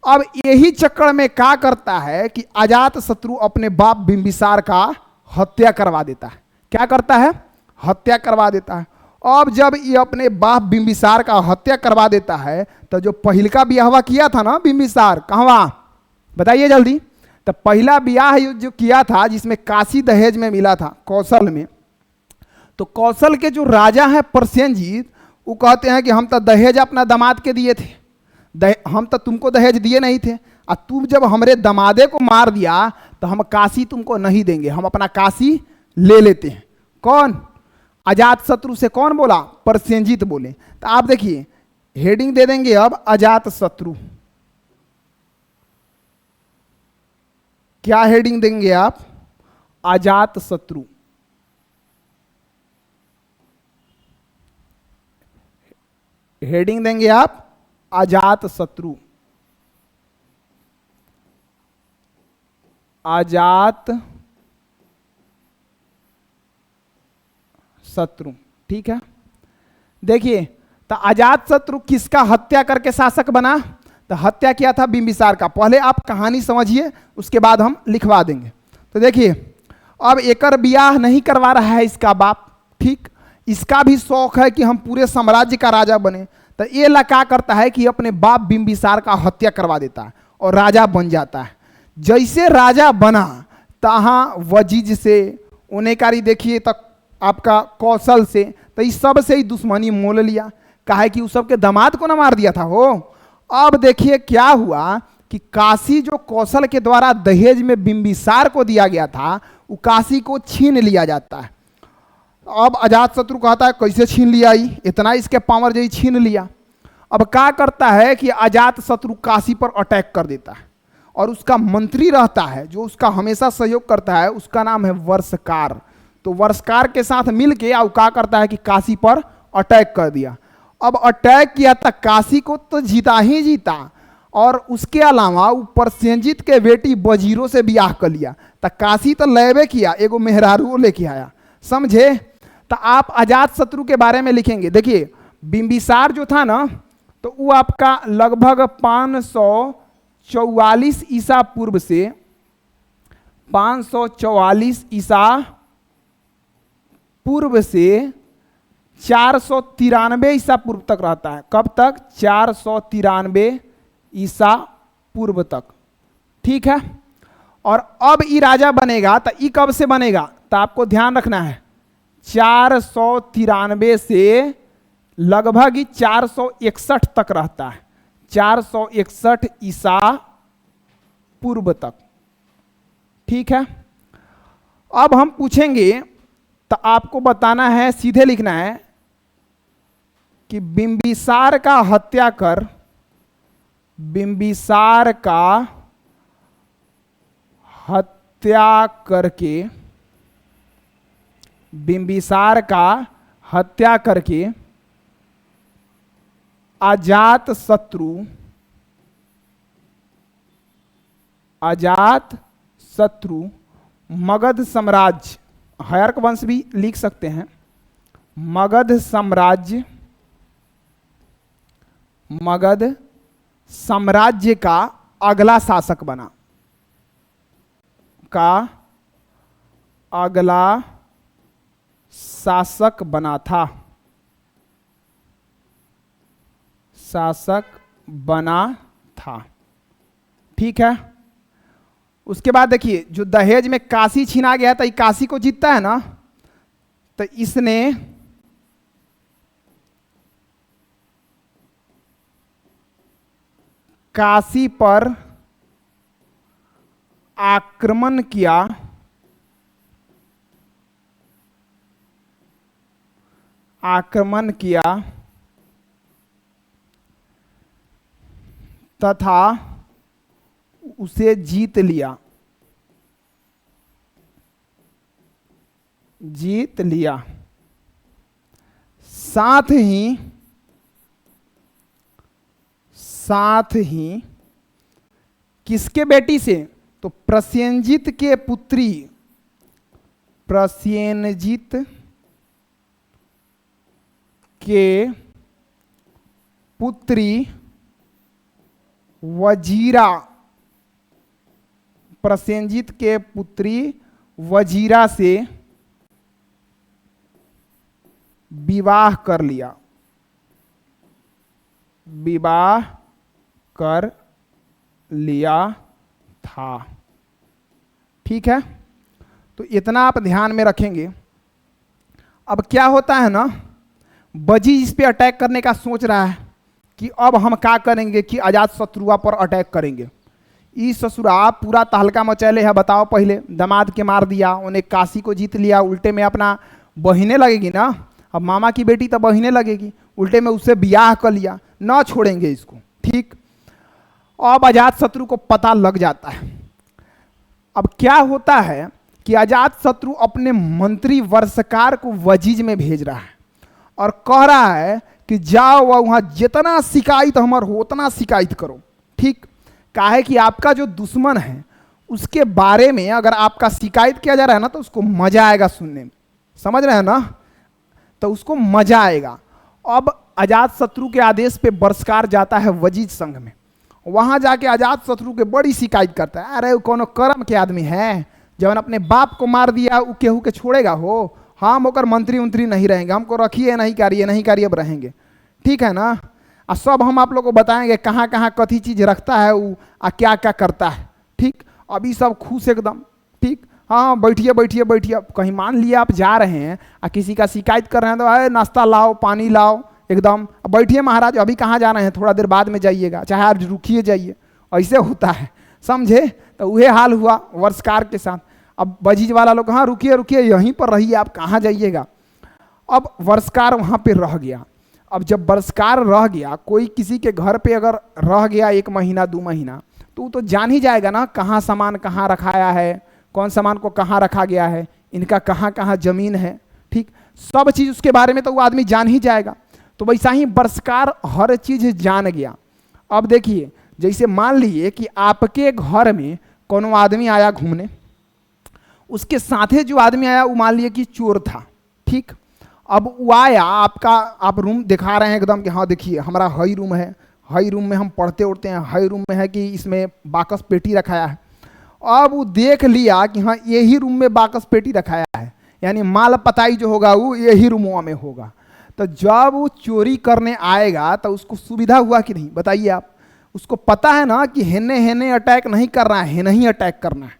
अब यही चक्कर में क्या करता है कि अजात शत्रु अपने बाप बिंबिसार का हत्या करवा देता है। क्या करता है, हत्या करवा देता है। अब जब ये अपने बाप बिंबिसार का हत्या करवा देता है, तो जो पहला ब्याह किया था ना बिंबिसार, कहवा बताइए जल्दी, तो पहला ब्याह जो किया था जिसमें काशी दहेज में मिला था, कौशल में, तो कौशल के जो राजा हैं प्रसेनजीत, वो कहते हैं कि हम तो दहेज अपना दामाद के दिए थे, हम तो तुमको दहेज दिए नहीं थे, और तुम जब हमारे दमादे को मार दिया तो हम काशी तुमको नहीं देंगे, हम अपना काशी ले लेते हैं। कौन, अजात शत्रु से कौन बोला, प्रसेनजीत बोले। तो आप देखिए हेडिंग दे देंगे अब अजात शत्रु, क्या हेडिंग देंगे आप, अजात शत्रु। हेडिंग देंगे आप अजात शत्रु, अजात शत्रु। ठीक है, देखिए तो अजात शत्रु किसका हत्या करके शासक बना, तो हत्या किया था बिंबिसार का। पहले आप कहानी समझिए, उसके बाद हम लिखवा देंगे। तो देखिए अब एकर ब्याह नहीं करवा रहा है इसका बाप। ठीक, इसका भी शौक है कि हम पूरे साम्राज्य का राजा बने, तो ये लका करता है कि अपने बाप बिंबिसार का हत्या करवा देता है और राजा बन जाता है। जैसे राजा बना तहाँ वजीज से उनेकारी देखिए तक आपका कौशल से, तो इस सब से ही दुश्मनी मोल लिया, कहा कि उस सब के दामाद को ना मार दिया था हो। अब देखिए क्या हुआ कि काशी जो कौशल के द्वारा दहेज में बिंबिसार को दिया गया था, वो काशी को छीन लिया जाता है। अब अजात शत्रु कहता है कैसे छीन लिया, इतना इसके पावर जई छीन लिया। अब क्या करता है कि अजात शत्रु काशी पर अटैक कर देता है, और उसका मंत्री रहता है जो उसका हमेशा सहयोग करता है, उसका नाम है वर्षकार। तो वर्षकार के साथ मिलके अब क्या करता है कि काशी पर अटैक कर दिया। अब अटैक किया था, काशी को तो जीता ही जीता, और उसके अलावा ऊपर सेंजीत के बेटी बजीरों से ब्याह कर लिया, तो काशी तो लेवे किया, एगो मेहरारू लेके आया, समझे। तो आप अजात शत्रु के बारे में लिखेंगे। देखिए बिंबिसार जो था ना, तो वो आपका लगभग 544 ईसा पूर्व से 544 ईसा पूर्व से 493 ईसा पूर्व तक रहता है। कब तक? 493 ईसा पूर्व तक। ठीक है। और अब ई राजा बनेगा तो ई कब से बनेगा? तो आपको ध्यान रखना है 493 से लगभग ही 461 तक रहता है, 461 ईसा पूर्व तक। ठीक है। अब हम पूछेंगे तो आपको बताना है, सीधे लिखना है कि बिंबिसार का हत्या कर, बिंबिसार का हत्या करके, बिंबिसार का हत्या करके अजात शत्रु मगध साम्राज्य, हर्क वंश भी लिख सकते हैं, मगध साम्राज्य का अगला शासक बना, का अगला शासक बना था, शासक बना था। ठीक है। उसके बाद देखिए, जो दहेज में काशी छीना गया था, ये काशी को जीतता है ना, तो इसने काशी पर आक्रमण किया, तथा उसे जीत लिया। साथ ही किसके बेटी से? तो प्रसेनजित के पुत्री, प्रसेनजित के पुत्री वजीरा, प्रसेनजित के पुत्री वजीरा से विवाह कर लिया, विवाह कर लिया था। ठीक है। तो इतना आप ध्यान में रखेंगे। अब क्या होता है ना, वजीर इस पे अटैक करने का सोच रहा है कि अब हम क्या करेंगे कि अजात शत्रुआ पर अटैक करेंगे। ई ससुरा पूरा तहलका मचैले है। बताओ, पहले दामाद के मार दिया, उन्हें काशी को जीत लिया, उल्टे में अपना बहिने लगेगी ना, अब मामा की बेटी तो बहिने लगेगी, उल्टे में उससे ब्याह कर लिया, ना छोड़ेंगे इसको। ठीक। अब अजात शत्रु को पता लग जाता है। अब क्या होता है कि अजात शत्रु अपने मंत्री वर्षकार को वजीज में भेज रहा है और कह रहा है कि जाओ वहां जितना शिकायत हमार हो उतना शिकायत करो। ठीक। काहे कि आपका जो दुश्मन है उसके बारे में अगर आपका शिकायत किया जा रहा है ना, तो उसको मजा आएगा सुनने में, समझ रहे हैं ना, तो उसको मजा आएगा। अब अजात शत्रु के आदेश पे वर्षकार जाता है वजीज संघ में, वहां जाके अजात शत्रु के बड़ी शिकायत करता है। अरे वो कोनो कर्म के आदमी है, जब अपने बाप को मार दिया वो केहू के छोड़ेगा हो, हम होकर मंत्री उंत्री नहीं रहेंगे, हमको रखिए नहीं करिए अब रहेंगे। ठीक है ना। और सब हम आप लोग को बताएंगे कहाँ कहाँ कथी चीज रखता है वो, क्या क्या करता है। ठीक। अभी सब खुश एकदम। ठीक। हाँ, बैठिए, कहीं मान लिया आप जा रहे हैं और किसी का शिकायत कर रहे हैं, तो अरे नाश्ता लाओ, पानी लाओ, एकदम बैठिए महाराज, अभी कहाँ जा रहे हैं, थोड़ा देर बाद में जाइएगा, चाहे आज रुकिए जाइए, ऐसे होता है, समझे। तो वही हाल हुआ वर्षकार के साथ। अब वजीज वाला लोग, हाँ रुकिए यहीं पर रहिए, आप कहाँ जाइएगा। अब वर्षकार वहाँ पे रह गया। अब जब वर्षकार रह गया, कोई किसी के घर पे अगर रह गया 1 महीना 2 महीना, तो वो तो जान ही जाएगा ना कहाँ सामान कहाँ रखाया है, कौन सामान को कहाँ रखा गया है, इनका कहाँ कहाँ जमीन है। ठीक। सब चीज़ उसके बारे में तो वो आदमी जान ही जाएगा। तो वैसा ही वर्षकार हर चीज़ जान गया। अब देखिए, जैसे मान लीजिए कि आपके घर में कोनो आदमी आया घूमने, उसके साथे जो आदमी आया वो मान लीजिए कि चोर था। ठीक। अब वो आया, आप रूम दिखा रहे हैं एकदम कि हाँ देखिए हमारा हई रूम है, हाई रूम में हम पढ़ते उठते हैं, हाई रूम में है कि इसमें बाकस पेटी रखाया है। अब वो देख लिया कि हाँ यही रूम में बाकस पेटी रखाया है, यानी माल पताई जो होगा वो यही रूमों में होगा। तो जब वो चोरी करने आएगा तो उसको सुविधा हुआ कि नहीं, बताइए आप। उसको पता है ना कि हेने हेने अटैक नहीं करना है, हेने ही अटैक करना है,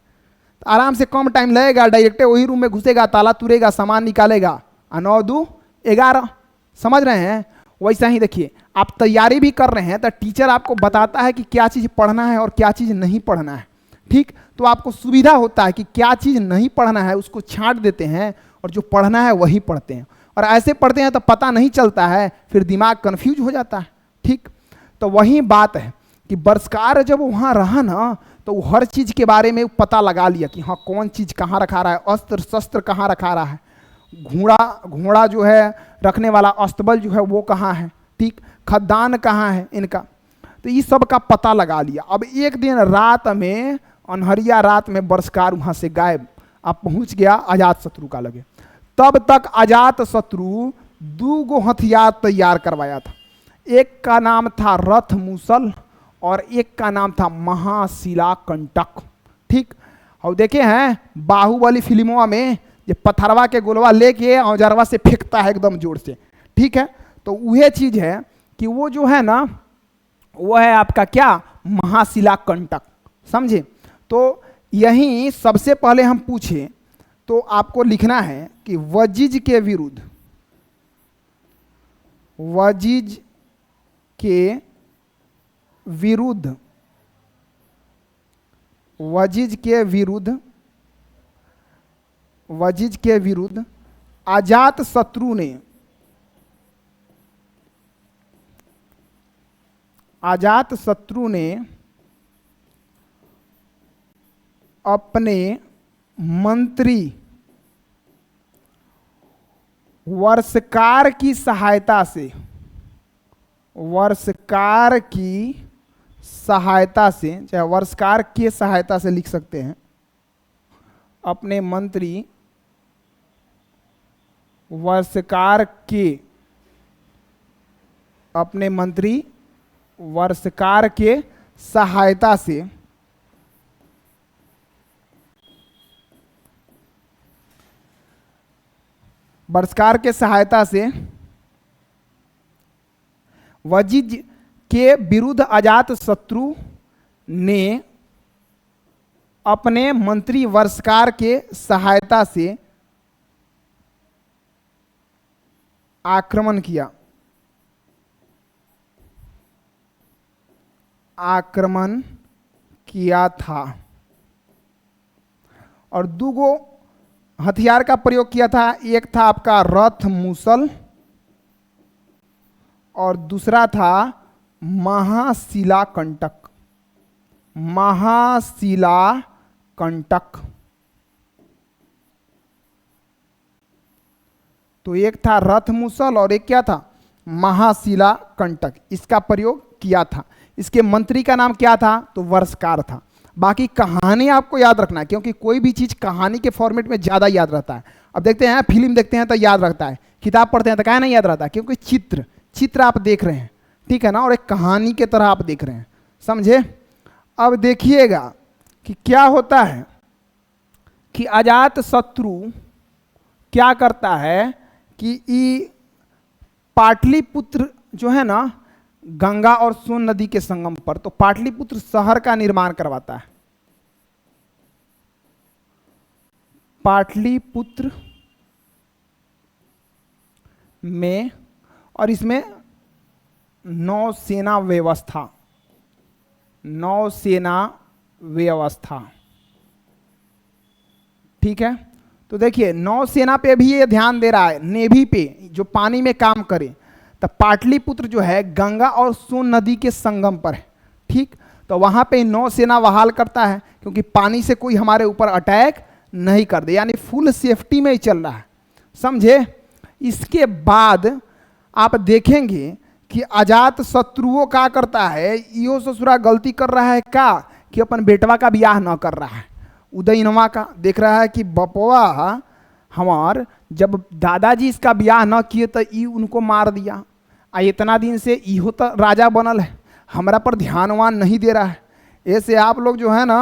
तो आराम से कम टाइम लगेगा, डायरेक्ट वही रूम में घुसेगा, ताला तुरेगा, सामान निकालेगा, 9 2 11। समझ रहे हैं? वैसा ही देखिए, आप तैयारी भी कर रहे हैं तो टीचर आपको बताता है कि क्या चीज़ पढ़ना है और क्या चीज़ नहीं पढ़ना है। ठीक, तो आपको सुविधा होता है कि क्या चीज़ नहीं पढ़ना है उसको छांट देते हैं और जो पढ़ना है वही पढ़ते हैं। और ऐसे पढ़ते हैं तो पता नहीं चलता है, फिर दिमाग कन्फ्यूज हो जाता है। ठीक, तो वही बात है कि बरस्कार जब वहाँ रहा ना तो वो हर चीज़ के बारे में पता लगा लिया कि हाँ कौन चीज़ कहाँ रखा रहा है, अस्त्र शस्त्र कहाँ रखा रहा है, घोड़ा जो है रखने वाला अस्तबल जो है वो कहाँ है, ठीक, खदान कहाँ है इनका, तो ये सब का पता लगा लिया। अब एक दिन रात में, अनहरिया रात में बरस्कार वहाँ से गायब, अब पहुँच गया अजात शत्रु का लगे। तब तक अजात शत्रु 2 हथियार तैयार करवाया था, एक का नाम था रथ मूसल और एक का नाम था महाशिला कंटक। ठीक, और देखे हैं बाहुबली फिल्मों में ये पत्थरवा के गोलवा लेके औजारवा से फेंकता है एकदम जोर से। ठीक है, तो वह चीज है कि वो जो है ना वो है आपका क्या, महाशिला कंटक। समझे? तो यही सबसे पहले हम पूछे तो आपको लिखना है कि वजिज के विरुद्ध, वजिज के विरुद्ध, वजिज के विरुद्ध, वजिज के विरुद्ध अजात शत्रु ने, अजात शत्रु ने अपने मंत्री वर्षकार की सहायता से, वर्षकार की सहायता से, चाहे वर्षकार के सहायता से लिख सकते हैं, अपने मंत्री वर्षकार के, अपने मंत्री वर्षकार के सहायता से वर्षकार के सहायता से वजिज के विरुद्ध अजात शत्रु ने अपने मंत्री वर्षकार के सहायता से आक्रमण किया, आक्रमण किया था और 2 हथियार का प्रयोग किया था। एक था आपका रथ मूसल और दूसरा था महाशिला कंटक, महाशिला कंटक। तो एक था रथ मूसल और एक क्या था, महाशिला कंटक, इसका प्रयोग किया था। इसके मंत्री का नाम क्या था, तो वर्षकार था। बाकी कहानी आपको याद रखना है, क्योंकि कोई भी चीज कहानी के फॉर्मेट में ज्यादा याद रहता है। अब देखते हैं फिल्म देखते हैं तो याद रहता है, किताब पढ़ते हैं तो क्या नहीं याद रहता, क्योंकि चित्र आप देख रहे हैं, ठीक है ना, और एक कहानी के तरह आप देख रहे हैं। समझे? अब देखिएगा कि क्या होता है कि अजात शत्रु क्या करता है कि पाटलिपुत्र जो है ना, गंगा और सोन नदी के संगम पर, तो पाटलिपुत्र शहर का निर्माण करवाता है। पाटलिपुत्र में, और इसमें नौसेना व्यवस्था, नौसेना व्यवस्था, ठीक है। तो देखिए नौसेना पे भी ये ध्यान दे रहा है, नेवी पे जो पानी में काम करे। तो पाटलिपुत्र जो है गंगा और सोन नदी के संगम पर है, ठीक। तो वहां पे नौसेना बहाल करता है, क्योंकि पानी से कोई हमारे ऊपर अटैक नहीं कर दे, यानी फुल सेफ्टी में ही चल रहा है। समझे? इसके बाद आप देखेंगे कि अजात शत्रुओं क्या करता है, यो ससुरा गलती कर रहा है क्या कि अपन बेटवा का ब्याह न कर रहा है, उदयनवा का देख रहा है कि बपवा हमार जब दादाजी इसका ब्याह न किए तो ई उनको मार दिया, आ इतना दिन से इहो तो राजा बनल है, हमारा पर ध्यानवान नहीं दे रहा है। ऐसे आप लोग जो है ना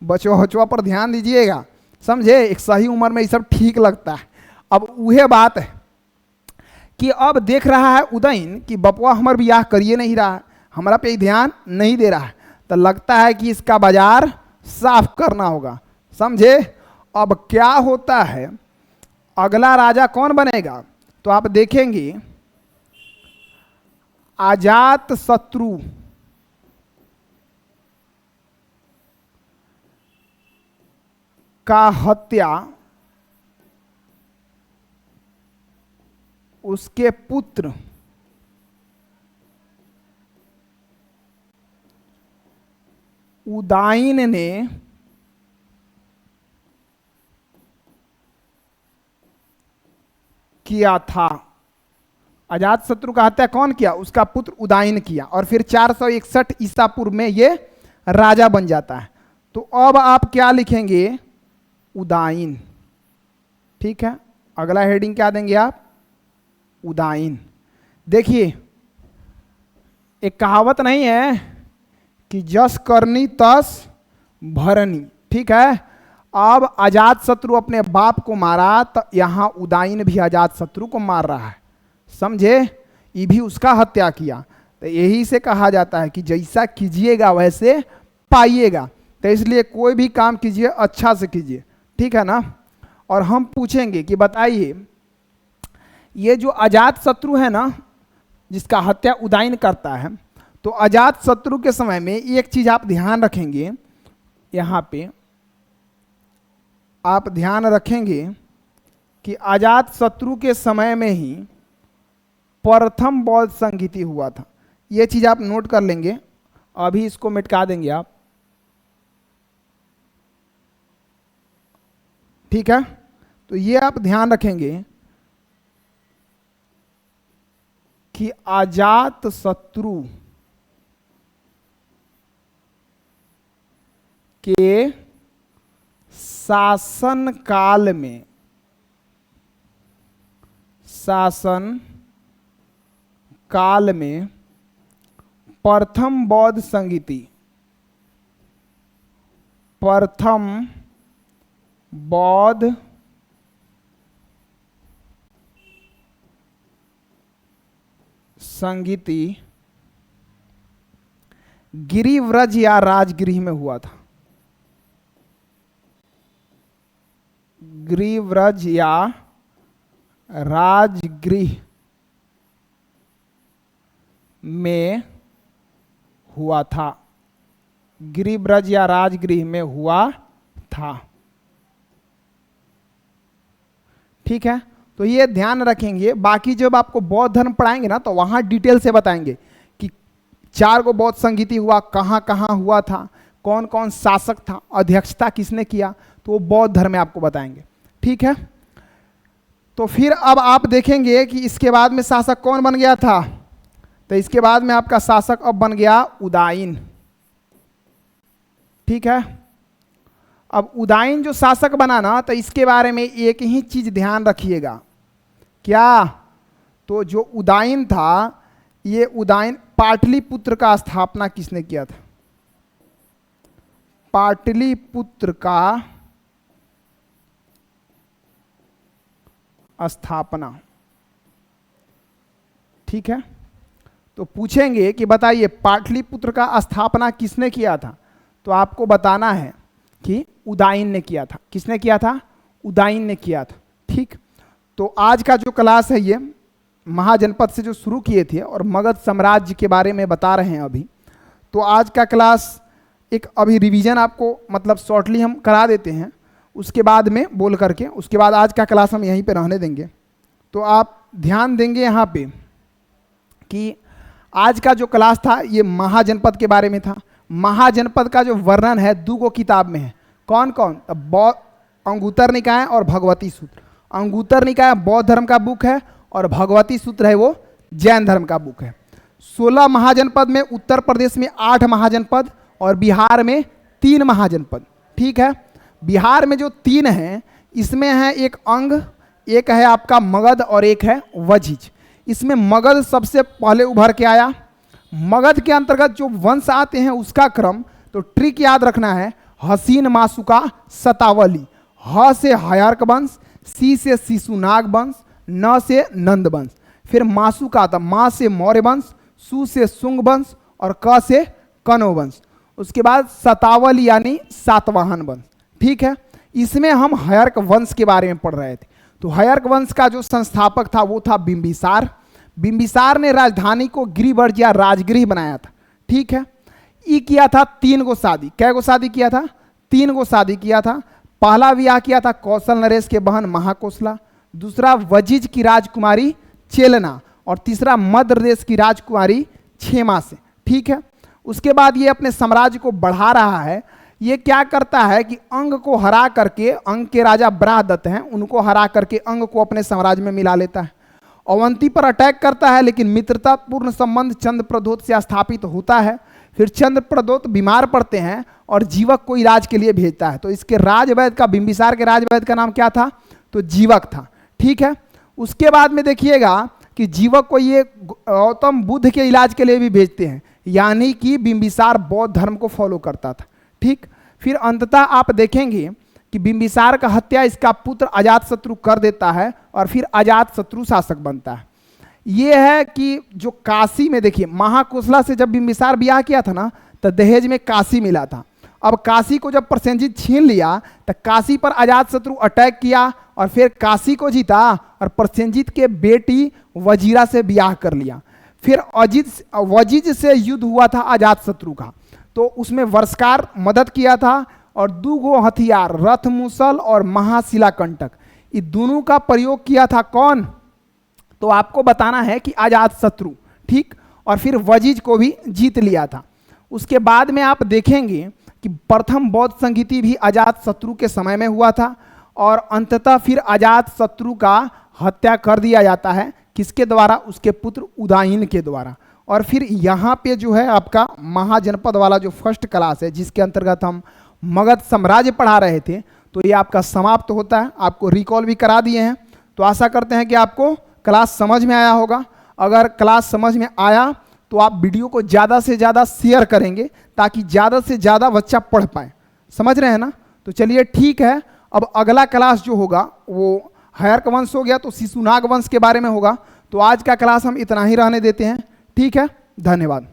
बचवा बचवा पर ध्यान दीजिएगा, समझे। एक सही उम्र में ये सब ठीक लगता है। अब वह बात है कि अब देख रहा है उदयन कि बपुआ हमार बियाह करिए नहीं रहा है, हमारा पे ध्यान नहीं दे रहा है, तो लगता है कि इसका बाजार साफ करना होगा, समझे। अब क्या होता है, अगला राजा कौन बनेगा, तो आप देखेंगे अजात शत्रु का हत्या उसके पुत्र उदाइन ने किया था। अजात शत्रु का हत्या कौन किया, उसका पुत्र उदाइन किया, और फिर 461 ईसा पूर्व में ये राजा बन जाता है। तो अब आप क्या लिखेंगे, उदाइन, ठीक है। अगला हेडिंग क्या देंगे आप, उदाइन। देखिए एक कहावत नहीं है कि जस करनी तस भरनी, ठीक है। अब अजात शत्रु अपने बाप को मारा, तो यहां उदाइन भी अजात शत्रु को मार रहा है, समझे। ये भी उसका हत्या किया। तो यही से कहा जाता है कि जैसा कीजिएगा वैसे पाइएगा। तो इसलिए कोई भी काम कीजिए अच्छा से कीजिए, ठीक है ना। और हम पूछेंगे कि बताइए ये जो अजात शत्रु है ना जिसका हत्या उदाइन करता है, तो अजात शत्रु के समय में एक चीज आप ध्यान रखेंगे, यहां पे आप ध्यान रखेंगे कि अजात शत्रु के समय में ही प्रथम बौद्ध संगीति हुआ था। ये चीज आप नोट कर लेंगे, अभी इसको मिटका देंगे आप, ठीक है। तो ये आप ध्यान रखेंगे कि अजात शत्रु के शासन काल में प्रथम बौद्ध संगीति, प्रथम बौद्ध संगीति गिरिव्रज या राजगृह में हुआ था। गिरिव्रज या राजगृह में हुआ था। गिरिव्रज या राजगृह में हुआ था, ठीक है। तो ये ध्यान रखेंगे। बाकी जब आपको बौद्ध धर्म पढ़ाएंगे ना तो वहां डिटेल से बताएंगे कि 4 गो बौद्ध संगीति हुआ, कहां कहां हुआ था, कौन कौन शासक था, अध्यक्षता किसने किया, तो वो बौद्ध धर्म में आपको बताएंगे, ठीक है। तो फिर अब आप देखेंगे कि इसके बाद में शासक कौन बन गया था, तो इसके बाद में आपका शासक अब बन गया उदाइन, ठीक है। अब उदाइन जो शासक बना ना, तो इसके बारे में एक ही चीज ध्यान रखिएगा, क्या, तो जो उदाइन था, ये उदाइन पाटलिपुत्र का स्थापना किसने किया था, पाटलिपुत्र का स्थापना, ठीक है। तो पूछेंगे कि बताइए पाटलिपुत्र का स्थापना किसने किया था, तो आपको बताना है कि उदाइन ने किया था। किसने किया था, उदाइन ने किया था, ठीक। तो आज का जो क्लास है ये महाजनपद से जो शुरू किए थे और मगध साम्राज्य के बारे में बता रहे हैं अभी, तो आज का क्लास एक अभी रिवीजन आपको मतलब शॉर्टली हम करा देते हैं, उसके बाद में बोल करके उसके बाद आज का क्लास हम यहीं पे रहने देंगे। तो आप ध्यान देंगे यहाँ पे कि आज का जो क्लास था ये महाजनपद के बारे में था। महाजनपद का जो वर्णन है 2 गो किताब में है, कौन कौन, अंगुत्तर निकाय और भगवती सूत्र। अंगुत्तर निकाय बौद्ध धर्म का बुक है और भगवती सूत्र है वो जैन धर्म का बुक है। 16 महाजनपद में उत्तर प्रदेश में 8 महाजनपद और बिहार में 3 महाजनपद, ठीक है। बिहार में जो 3 हैं इसमें है एक अंग, एक है आपका मगध और एक है वजिज। इसमें मगध सबसे पहले उभर के आया। मगध के अंतर्गत जो वंश आते हैं उसका क्रम, तो ट्रिक याद रखना है, हसीन मासुका शतावली, ह से हयार्क वंश, सी से शिशुनाग वंश, न से नंद वंश, फिर मासुका था मा से मौर्य वंश, सु से शुंग वंश और क से कनौ वंश। उसके बाद शतावली यानी सातवाहन वंश। ठीक है, इसमें हम हयर्क वंश के बारे में पढ़ रहे थे। तो हयर्क वंश का जो संस्थापक था वो था बिंबिसार। बिंबिसार ने राजधानी को गिरिवर्ज या राजगृह बनाया था। ठीक है, ये किया था 3 गो शादी। कै गो शादी किया था? 3 गो शादी किया था। पहला विवाह किया था कौशल नरेश के बहन महाकोशला, दूसरा वजिज की राजकुमारी चेलना और तीसरा मध्य देश की राजकुमारी क्षेमा से। ठीक है, उसके बाद ये अपने साम्राज्य को बढ़ा रहा है। ये क्या करता है कि अंग को हरा करके, अंग के राजा ब्राहदत्त हैं, उनको हरा करके अंग को अपने साम्राज्य में मिला लेता है। अवंती पर अटैक करता है, लेकिन मित्रतापूर्ण संबंध चंद्रप्रद्योत से स्थापित होता है। फिर चंद्रप्रद्योत बीमार पड़ते हैं और जीवक को इलाज के लिए भेजता है। तो इसके राजवैद्य का, बिंबिसार के राजवैद्य का नाम क्या था? तो जीवक था। ठीक है, उसके बाद में देखिएगा कि जीवक को ये गौतम बुद्ध के इलाज के लिए भी भेजते हैं, यानी कि बिंबिसार बौद्ध धर्म को फॉलो करता था। ठीक, फिर अंततः आप देखेंगे कि बिंबिसार का हत्या इसका पुत्र अजातशत्रु कर देता है और फिर अजातशत्रु शासक बनता है। ये है कि जो काशी में देखिए, महाकोशला से जब बिंबिसार ब्याह किया था ना, तो दहेज में काशी मिला था। अब काशी को जब प्रसेनजीत छीन लिया तो काशी पर अजातशत्रु अटैक किया और फिर काशी को जीता और प्रसेनजीत के बेटी वजीरा से ब्याह कर लिया। फिर वजिज से युद्ध हुआ था अजातशत्रु का, तो उसमें वर्षकार मदद किया था और 2 गो हथियार रथ मुसल और महाशिला कंटक, ये दोनों का प्रयोग किया था। कौन? तो आपको बताना है कि अजातशत्रु। ठीक, और फिर वजिज को भी जीत लिया था। उसके बाद में आप देखेंगे कि प्रथम बौद्ध संगीति भी अजातशत्रु के समय में हुआ था और अंततः फिर अजातशत्रु का हत्या कर दिया जाता है। किसके द्वारा? उसके पुत्र उदायन के द्वारा। और फिर यहाँ पे जो है आपका महाजनपद वाला जो फर्स्ट क्लास है, जिसके अंतर्गत हम मगध साम्राज्य पढ़ा रहे थे, तो ये आपका समाप्त होता है। आपको रिकॉल भी करा दिए हैं, तो आशा करते हैं कि आपको क्लास समझ में आया होगा। अगर क्लास समझ में आया तो आप वीडियो को ज़्यादा से ज़्यादा शेयर करेंगे ताकि ज़्यादा से ज़्यादा बच्चा पढ़ पाए। समझ रहे हैं ना? तो चलिए ठीक है, अब अगला क्लास जो होगा वो हयर्क वंश हो गया, तो शिशुनाग वंश के बारे में होगा। तो आज का क्लास हम इतना ही रहने देते हैं। ठीक है, धन्यवाद।